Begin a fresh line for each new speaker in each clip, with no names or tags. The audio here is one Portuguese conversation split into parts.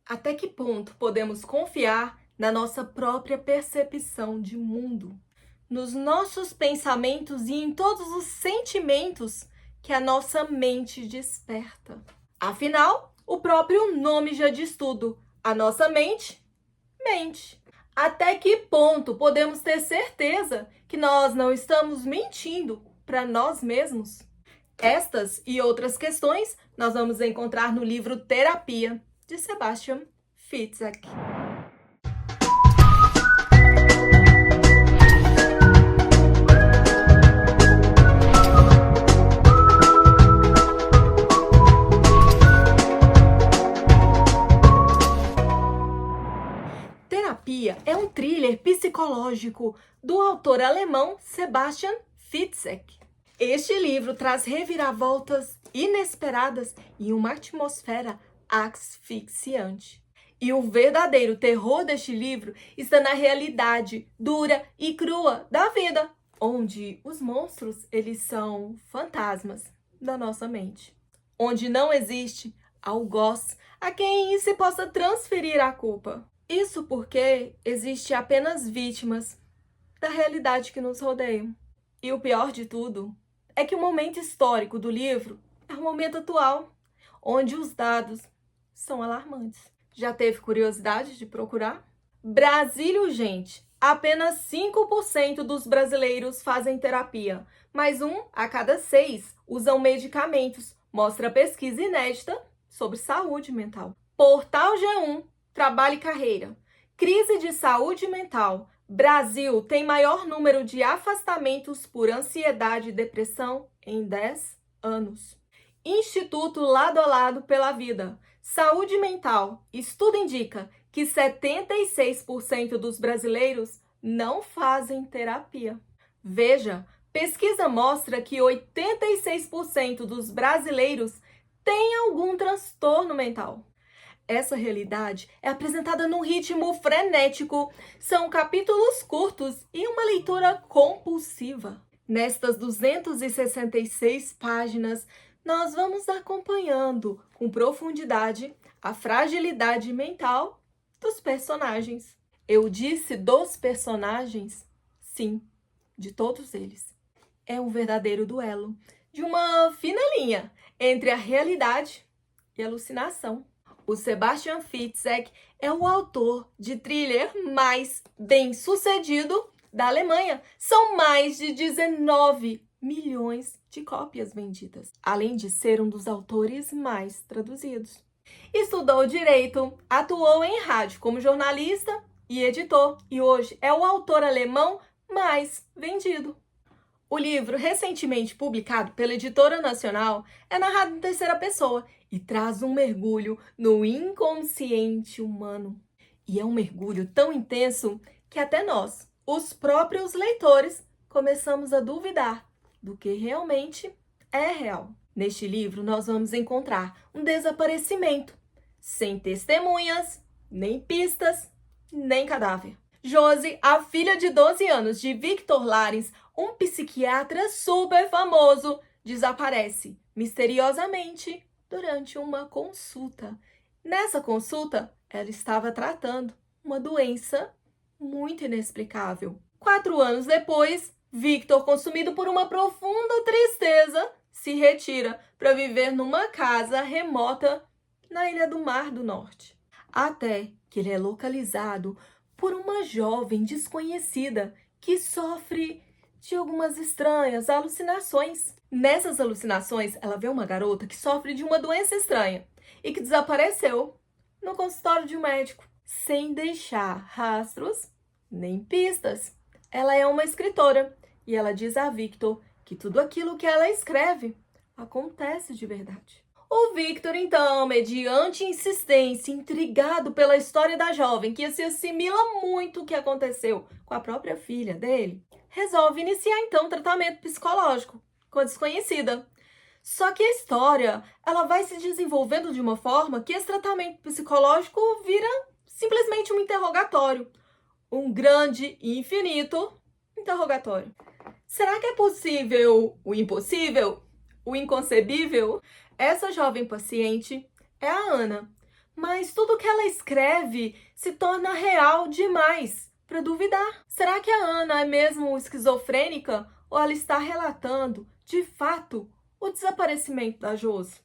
Até que ponto podemos confiar na nossa própria percepção de mundo, nos nossos pensamentos e em todos os sentimentos que a nossa mente desperta? Afinal, o próprio nome já diz tudo. A nossa mente mente. Até que ponto podemos ter certeza que nós não estamos mentindo para nós mesmos? Estas e outras questões nós vamos encontrar no livro Terapia, de Sebastian Fitzek. Terapia é um thriller psicológico do autor alemão Sebastian Fitzek. Este livro traz reviravoltas inesperadas e uma atmosfera asfixiante. E o verdadeiro terror deste livro está na realidade dura e crua da vida, onde os monstros, eles são fantasmas da nossa mente. Onde não existe algoz a quem se possa transferir a culpa. Isso porque existe apenas vítimas da realidade que nos rodeiam. E o pior de tudo é que o momento histórico do livro é o momento atual, onde os dados são alarmantes. Já teve curiosidade de procurar? Brasil urgente. Apenas 5% dos brasileiros fazem terapia, mas 1 a cada 6 usam medicamentos, mostra pesquisa inédita sobre saúde mental. Portal G1, Trabalho e Carreira. Crise de saúde mental. Brasil tem maior número de afastamentos por ansiedade e depressão em 10 anos. Instituto Lado a Lado pela Vida. Saúde mental. Estudo indica que 76% dos brasileiros não fazem terapia. Veja, pesquisa mostra que 86% dos brasileiros têm algum transtorno mental. Essa realidade é apresentada num ritmo frenético, são capítulos curtos e uma leitura compulsiva. Nestas 266 páginas, nós vamos acompanhando com profundidade a fragilidade mental dos personagens. Eu disse dos personagens? Sim, de todos eles. É um verdadeiro duelo, de uma fina linha entre a realidade e a alucinação. O Sebastian Fitzek é o autor de thriller mais bem-sucedido da Alemanha. São mais de 19 milhões de cópias vendidas, além de ser um dos autores mais traduzidos. Estudou direito, atuou em rádio como jornalista e editor, e hoje é o autor alemão mais vendido. O livro, recentemente publicado pela Editora Nacional, é narrado em terceira pessoa e traz um mergulho no inconsciente humano. E é um mergulho tão intenso que até nós, os próprios leitores, começamos a duvidar do que realmente é real. Neste livro, nós vamos encontrar um desaparecimento, sem testemunhas, nem pistas, nem cadáver. Josi, a filha de 12 anos de Victor Larens, um psiquiatra super famoso, desaparece misteriosamente durante uma consulta. Nessa consulta, ela estava tratando uma doença muito inexplicável. 4 anos depois, Victor, consumido por uma profunda tristeza, se retira para viver numa casa remota na Ilha do Mar do Norte. Até que ele é localizado por uma jovem desconhecida que sofre de algumas estranhas alucinações. Nessas alucinações, ela vê uma garota que sofre de uma doença estranha e que desapareceu no consultório de um médico, sem deixar rastros nem pistas. Ela é uma escritora e ela diz a Victor que tudo aquilo que ela escreve acontece de verdade. O Victor, então, mediante insistência, intrigado pela história da jovem, que se assimila muito o que aconteceu com a própria filha dele, resolve iniciar, então, tratamento psicológico com a desconhecida. Só que a história, ela vai se desenvolvendo de uma forma que esse tratamento psicológico vira simplesmente um interrogatório. Um grande e infinito interrogatório. Será que é possível o impossível? O inconcebível? Essa jovem paciente é a Ana, mas tudo que ela escreve se torna real demais para duvidar. Será que a Ana é mesmo esquizofrênica ou ela está relatando, de fato, o desaparecimento da Josi?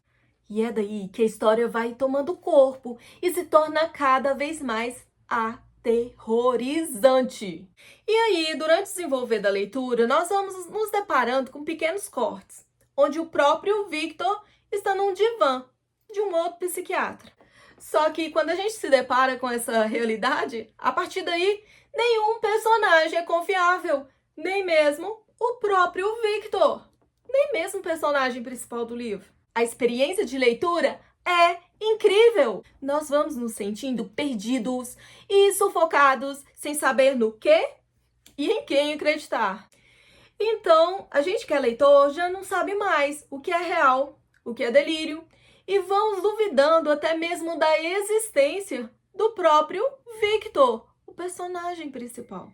E é daí que a história vai tomando corpo e se torna cada vez mais aterrorizante. E aí, durante o desenvolver da leitura, nós vamos nos deparando com pequenos cortes, onde o próprio Victor está num divã de um outro psiquiatra. Só que quando a gente se depara com essa realidade, a partir daí, nenhum personagem é confiável, nem mesmo o próprio Victor, nem mesmo o personagem principal do livro. A experiência de leitura é incrível! Nós vamos nos sentindo perdidos e sufocados, sem saber no que e em quem acreditar. Então, a gente que é leitor já não sabe mais o que é real, o que é delírio, e vamos duvidando até mesmo da existência do próprio Victor, o personagem principal.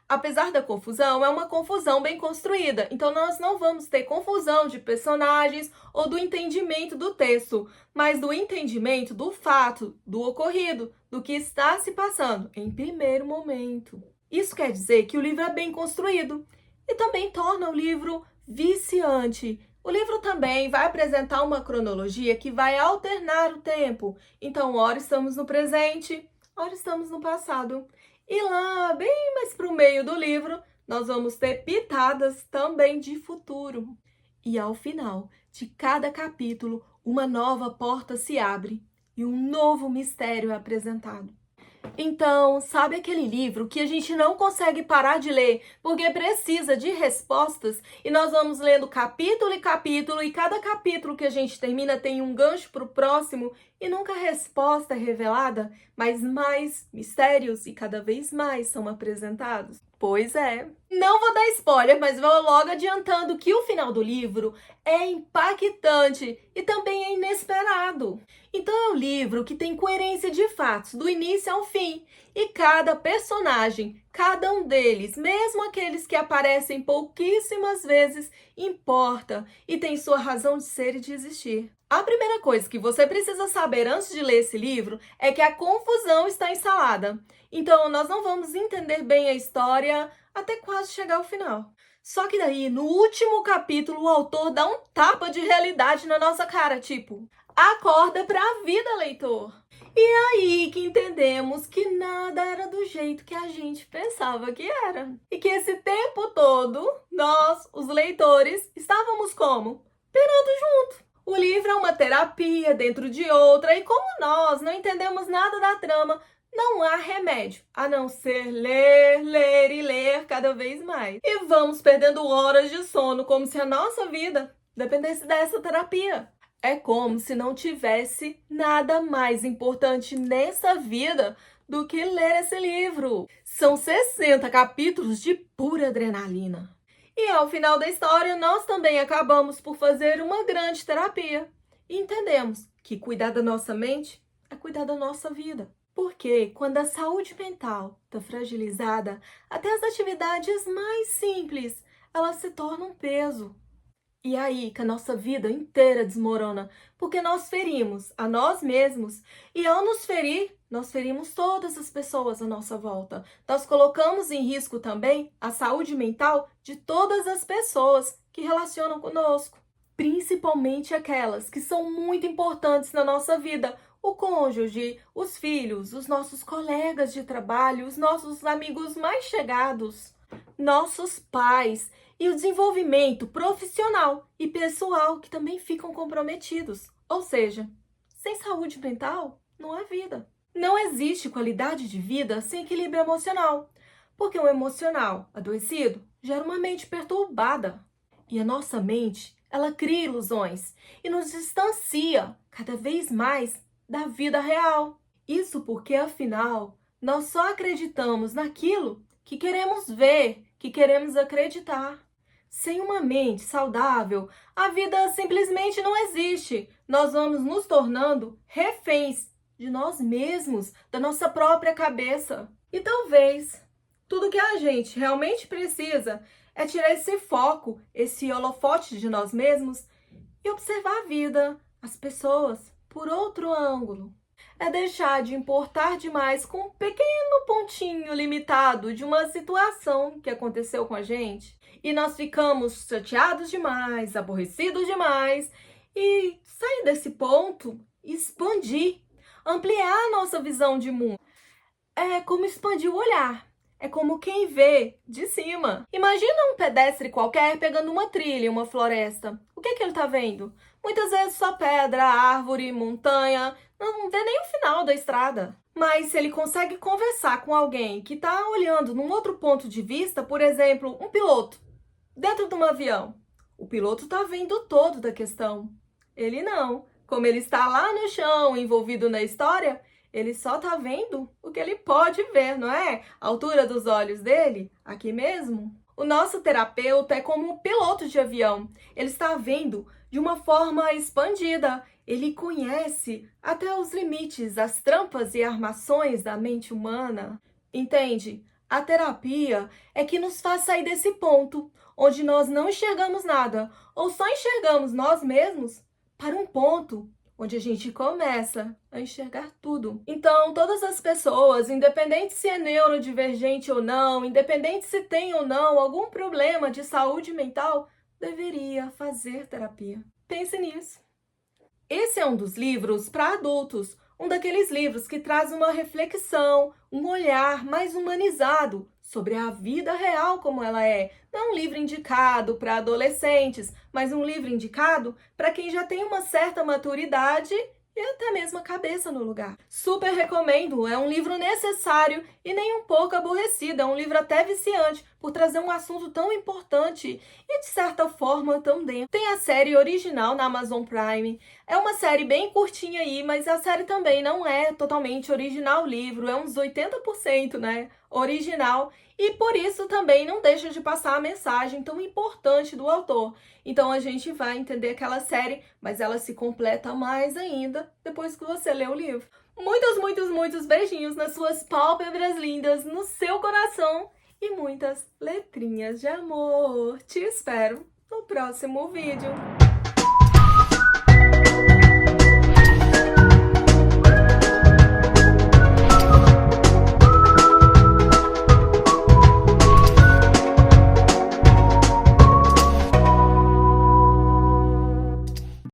Apesar da confusão, é uma confusão bem construída, então nós não vamos ter confusão de personagens ou do entendimento do texto, mas do entendimento do fato, do ocorrido, do que está se passando em primeiro momento. Isso quer dizer que o livro é bem construído e também torna o livro viciante. O livro também vai apresentar uma cronologia que vai alternar o tempo. Então, ora estamos no presente, ora estamos no passado. E lá, bem mais para o meio do livro, nós vamos ter pitadas também de futuro. E ao final de cada capítulo, uma nova porta se abre e um novo mistério é apresentado. Então, sabe aquele livro que a gente não consegue parar de ler porque precisa de respostas e nós vamos lendo capítulo e cada capítulo que a gente termina tem um gancho para o próximo e nunca a resposta é revelada, mas mais mistérios e cada vez mais são apresentados? Pois é. Não vou dar spoiler, mas vou logo adiantando que o final do livro é impactante e também é inesperado. Então é um livro que tem coerência de fatos, do início ao fim. E cada personagem, cada um deles, mesmo aqueles que aparecem pouquíssimas vezes, importa e tem sua razão de ser e de existir. A primeira coisa que você precisa saber antes de ler esse livro é que a confusão está instalada. Então, nós não vamos entender bem a história até quase chegar ao final. Só que daí, no último capítulo, o autor dá um tapa de realidade na nossa cara, tipo, acorda pra vida, leitor! E aí que entendemos que nada era do jeito que a gente pensava que era. E que esse tempo todo, nós, os leitores, estávamos como? Pirando junto. O livro é uma terapia dentro de outra, e como nós não entendemos nada da trama, não há remédio a não ser ler, ler e ler cada vez mais. E vamos perdendo horas de sono como se a nossa vida dependesse dessa terapia. É como se não tivesse nada mais importante nessa vida do que ler esse livro. São 60 capítulos de pura adrenalina. E ao final da história, nós também acabamos por fazer uma grande terapia. E entendemos que cuidar da nossa mente é cuidar da nossa vida. Porque quando a saúde mental está fragilizada, até as atividades mais simples, elas se tornam um peso. E aí que a nossa vida inteira desmorona, porque nós ferimos a nós mesmos e ao nos ferir, nós ferimos todas as pessoas à nossa volta. Nós colocamos em risco também a saúde mental de todas as pessoas que relacionam conosco, principalmente aquelas que são muito importantes na nossa vida, o cônjuge, os filhos, os nossos colegas de trabalho, os nossos amigos mais chegados, nossos pais e o desenvolvimento profissional e pessoal que também ficam comprometidos. Ou seja, sem saúde mental, não há vida. Não existe qualidade de vida sem equilíbrio emocional, porque o emocional adoecido gera uma mente perturbada. E a nossa mente, ela cria ilusões e nos distancia cada vez mais da vida real. Isso porque, afinal, nós só acreditamos naquilo que queremos ver, que queremos acreditar. Sem uma mente saudável, a vida simplesmente não existe. Nós vamos nos tornando reféns de nós mesmos, da nossa própria cabeça. E talvez tudo que a gente realmente precisa é tirar esse foco, esse holofote de nós mesmos e observar a vida, as pessoas, por outro ângulo. é deixar de importar demais com um pequeno pontinho limitado de uma situação que aconteceu com a gente. E nós ficamos chateados demais, aborrecidos demais, e sair desse ponto, expandir, ampliar a nossa visão de mundo. É como expandir o olhar. É como quem vê de cima. Imagina um pedestre qualquer pegando uma trilha, uma floresta. O que ele tá vendo? Muitas vezes só pedra, árvore, montanha, não vê nem o final da estrada. Mas se ele consegue conversar com alguém que está olhando num outro ponto de vista, por exemplo, um piloto, dentro de um avião, o piloto está vendo o todo da questão. Ele não. Como ele está lá no chão, envolvido na história, ele só está vendo o que ele pode ver, não é? A altura dos olhos dele, aqui mesmo. O nosso terapeuta é como um piloto de avião. Ele está vendo de uma forma expandida. Ele conhece até os limites, as trampas e armações da mente humana. Entende? A terapia é que nos faz sair desse ponto, onde nós não enxergamos nada, ou só enxergamos nós mesmos, para um ponto onde a gente começa a enxergar tudo. Então, todas as pessoas, independente se é neurodivergente ou não, independente se tem ou não algum problema de saúde mental, deveria fazer terapia. Pense nisso. Esse é um dos livros para adultos, um daqueles livros que traz uma reflexão, um olhar mais humanizado sobre a vida real como ela é. Não um livro indicado para adolescentes, mas um livro indicado para quem já tem uma certa maturidade e até mesmo a cabeça no lugar. Super recomendo, é um livro necessário e nem um pouco aborrecido, é um livro até viciante por trazer um assunto tão importante e de certa forma tão denso. Tem a série original na Amazon Prime, é uma série bem curtinha aí, mas a série também não é totalmente original o livro, é uns 80%, né, original, e por isso também não deixa de passar a mensagem tão importante do autor. Então a gente vai entender aquela série, mas ela se completa mais ainda depois que você lê o livro. Muitos beijinhos nas suas pálpebras lindas, no seu coração e muitas letrinhas de amor. Te espero no próximo vídeo.